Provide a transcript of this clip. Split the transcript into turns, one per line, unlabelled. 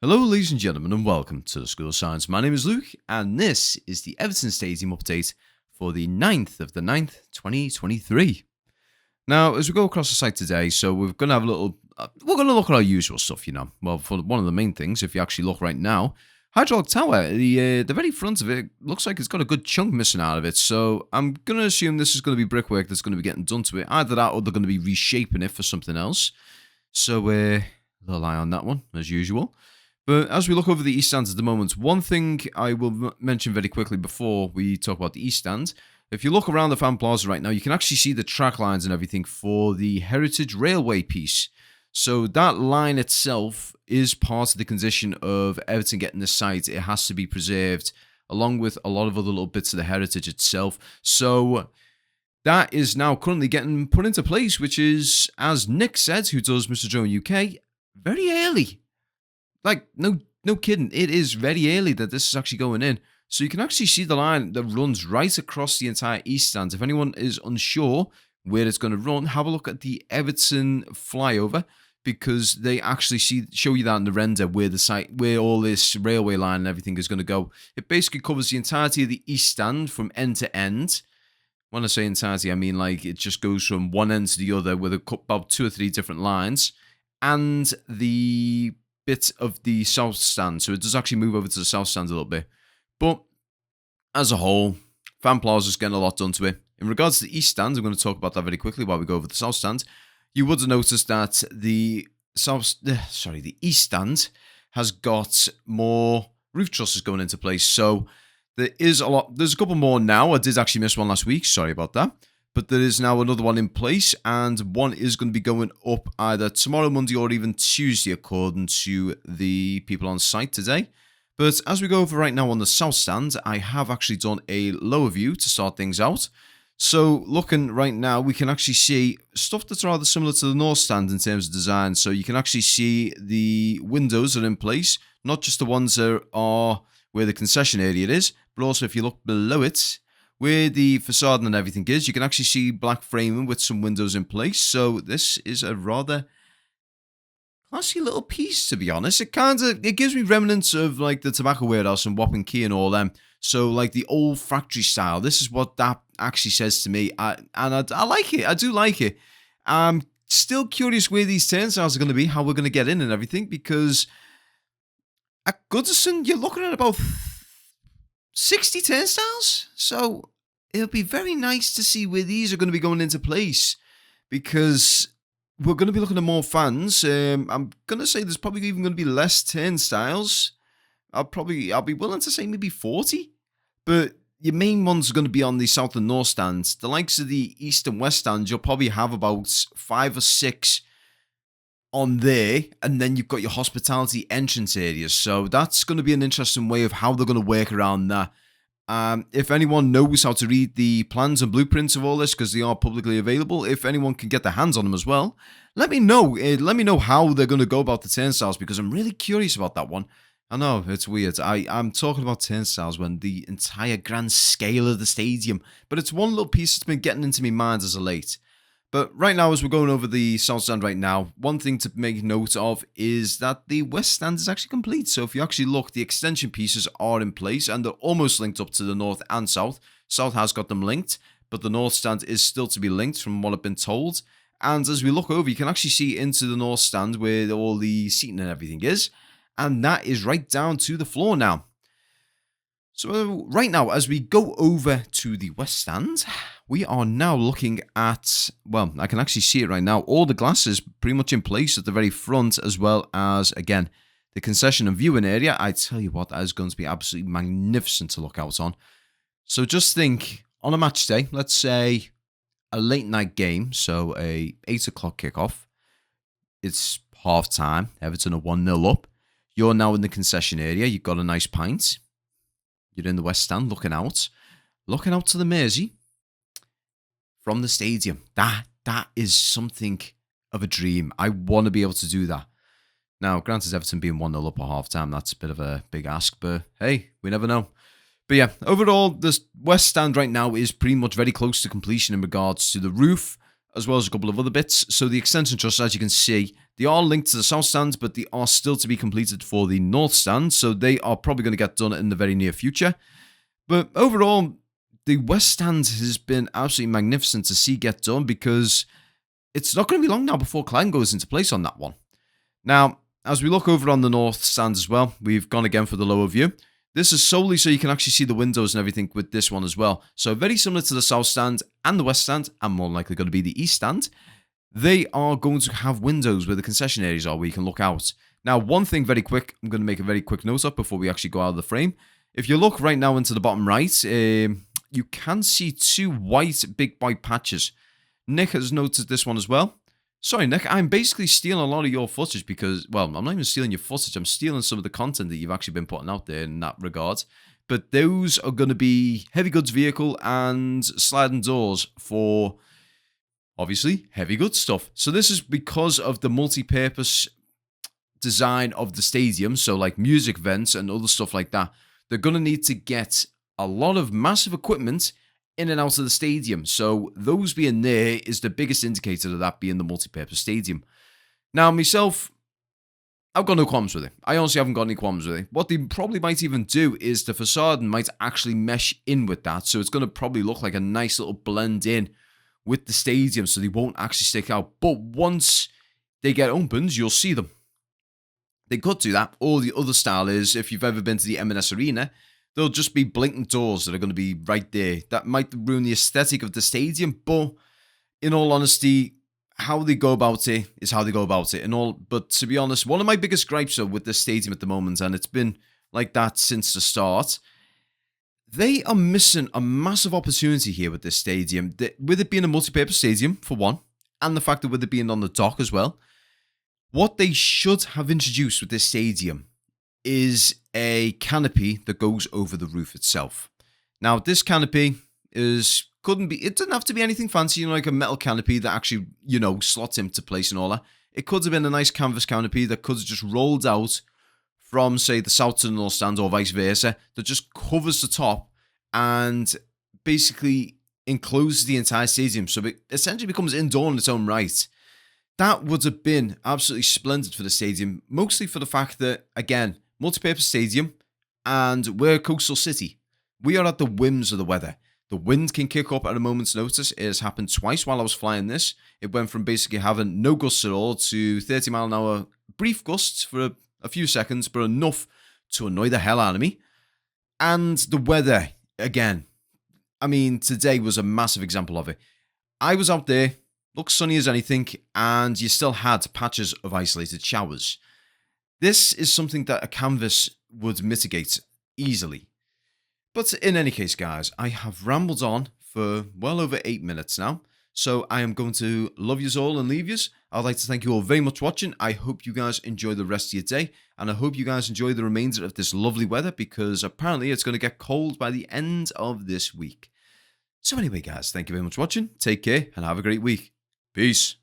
Hello, ladies and gentlemen, and welcome to the School of Science. My name is Luke, and this is the Everton Stadium update for the 9th of the 9th, 2023. Now, as we go across the site today, so we're going to have we're going to look at our usual stuff, Well, for one of the main things, if you actually look right now, hydraulic tower, the very front of it looks like it's got a good chunk missing out of it. So I'm going to assume this is going to be brickwork that's going to be getting done to it. Either that or they're going to be reshaping it for something else. So a little eye on that one, as usual. But as we look over the East Stands at the moment, one thing I will mention very quickly before we talk about the East Stand, if you look around the fan plaza right now, you can actually see the track lines and everything for the Heritage Railway piece. So that line itself is part of the condition of Everton getting the site. It has to be preserved, along with a lot of other little bits of the heritage itself. So that is now currently getting put into place, which is, as Nick said, who does Mr. Joe in UK, very early. Like, no kidding. It is very early that this is actually going in. So you can actually see the line that runs right across the entire East Stand. If anyone is unsure where it's going to run, have a look at the Everton flyover, because they actually show you that in the render where all this railway line and everything is going to go. It basically covers the entirety of the East Stand from end to end. When I say entirety, I mean like it just goes from one end to the other with about 2 or 3 different lines, and the bit of the South Stand. So it does actually move over to the South Stand a little bit. But as a whole, Fan Plaza's getting a lot done to it. In regards to the East Stand, I'm going to talk about that very quickly while we go over the South Stand. You would have noticed that the East Stand has got more roof trusses going into place. So there's a couple more now. I did actually miss one last week. Sorry about that. But there is now another one in place, and one is going to be going up either tomorrow, Monday, or even Tuesday, according to the people on site today. But as we go over right now on the South Stand, I have actually done a lower view to start things out. So looking right now, we can actually see stuff that's rather similar to the North Stand in terms of design. So you can actually see the windows are in place, not just the ones that are where the concession area is, but also if you look below it, where the facade and everything is, you can actually see black framing with some windows in place. So this is a rather classy little piece, to be honest. It gives me remnants of like the Tobacco Warehouse and Wapping Key and all them. So like the old factory style. This is what that actually says to me. I like it. I do like it. I'm still curious where these turnstiles are going to be, how we're going to get in and everything, because at Goodison, you're looking at about 60 turnstiles, so it'll be very nice to see where these are going to be going into place, because we're going to be looking at more fans. I'm going to say there's probably even going to be less turnstiles. I'll be willing to say maybe 40, but your main ones are going to be on the South and North stands. The likes of the East and West stands, you'll probably have about 5 or 6 on there, and then you've got your hospitality entrance areas. So that's going to be an interesting way of how they're going to work around that. If anyone knows how to read the plans and blueprints of all this, because they are publicly available, if anyone can get their hands on them as well, let me know. Let me know how they're going to go about the turnstiles, because I'm really curious about that one. I know, it's weird. I'm talking about turnstiles when the entire grand scale of the stadium, but it's one little piece that's been getting into my mind as of late. But right now, as we're going over the South Stand right now, one thing to make note of is that the West Stand is actually complete. So if you actually look, the extension pieces are in place, and they're almost linked up to the North and South. South has got them linked, but the North Stand is still to be linked from what I've been told. And as we look over, you can actually see into the North Stand where all the seating and everything is. And that is right down to the floor now. So right now, as we go over to the West Stand, we are now looking at, well, I can actually see it right now. All the glass is pretty much in place at the very front, as well as, again, the concession and viewing area. I tell you what, that is going to be absolutely magnificent to look out on. So just think, on a match day, let's say a late night game, so a 8 o'clock kickoff. It's half time. Everton are 1-0 up. You're now in the concession area. You've got a nice pint. You're in the West Stand looking out to the Mersey from the stadium. That is something of a dream. I want to be able to do that. Now, granted, Everton being 1-0 up at half-time, that's a bit of a big ask, but hey, we never know. But yeah, overall, the West Stand right now is pretty much very close to completion in regards to the roof, as well as a couple of other bits. So the extension truss, as you can see, they are linked to the south stand, but they are still to be completed for the north stand. So they are probably going to get done in the very near future. But overall, the west stand has been absolutely magnificent to see get done, because it's not going to be long now before cladding goes into place on that one. Now, as we look over on the north stand as well, we've gone again for the lower view. This is solely so you can actually see the windows and everything with this one as well. So very similar to the south stand and the west stand, and more likely going to be the east stand. They are going to have windows where the concession areas are, where you can look out. Now, one thing very quick, I'm going to make a very quick note up before we actually go out of the frame. If you look right now into the bottom right, you can see two white big white patches. Nick has noted this one as well. Sorry, Nick, I'm basically stealing a lot of your footage because, well, I'm not even stealing your footage. I'm stealing some of the content that you've actually been putting out there in that regard. But those are going to be heavy goods vehicle and sliding doors for, obviously, heavy goods stuff. So this is because of the multi-purpose design of the stadium. So like music vents and other stuff like that. They're going to need to get a lot of massive equipment in and out of the stadium. So those being there is the biggest indicator of that being the multi-purpose stadium. Now, myself, I've got no qualms with it. I honestly haven't got any qualms with it. What they probably might even do is the facade might actually mesh in with that. So it's going to probably look like a nice little blend in with the stadium, so they won't actually stick out. But once they get opened, you'll see them. They could do that. Or the other style is, if you've ever been to the M&S Arena, there'll just be blatant doors that are going to be right there. That might ruin the aesthetic of the stadium, but in all honesty, how they go about it is how they go about it. But to be honest, one of my biggest gripes with this stadium at the moment, and it's been like that since the start, they are missing a massive opportunity here with this stadium. With it being a multi-purpose stadium, for one, and the fact that with it being on the dock as well, what they should have introduced with this stadium is a canopy that goes over the roof itself. Now, this canopy it doesn't have to be anything fancy, like a metal canopy that actually, slots into place and all that. It could have been a nice canvas canopy that could have just rolled out from, say, the south to the north stand or vice versa, that just covers the top and basically encloses the entire stadium. So it essentially becomes indoor in its own right. That would have been absolutely splendid for the stadium, mostly for the fact that, again, multi-purpose stadium, and we're a coastal city. We are at the whims of the weather. The wind can kick up at a moment's notice. It has happened twice while I was flying this. It went from basically having no gusts at all to 30 mile an hour brief gusts for a few seconds, but enough to annoy the hell out of me. And the weather, again, I mean, today was a massive example of it. I was out there, looked sunny as anything, and you still had patches of isolated showers. This is something that a canvas would mitigate easily. But in any case, guys, I have rambled on for well over 8 minutes now. So I am going to love yous all and leave yous. I'd like to thank you all very much for watching. I hope you guys enjoy the rest of your day. And I hope you guys enjoy the remainder of this lovely weather, because apparently it's going to get cold by the end of this week. So anyway, guys, thank you very much for watching. Take care and have a great week. Peace.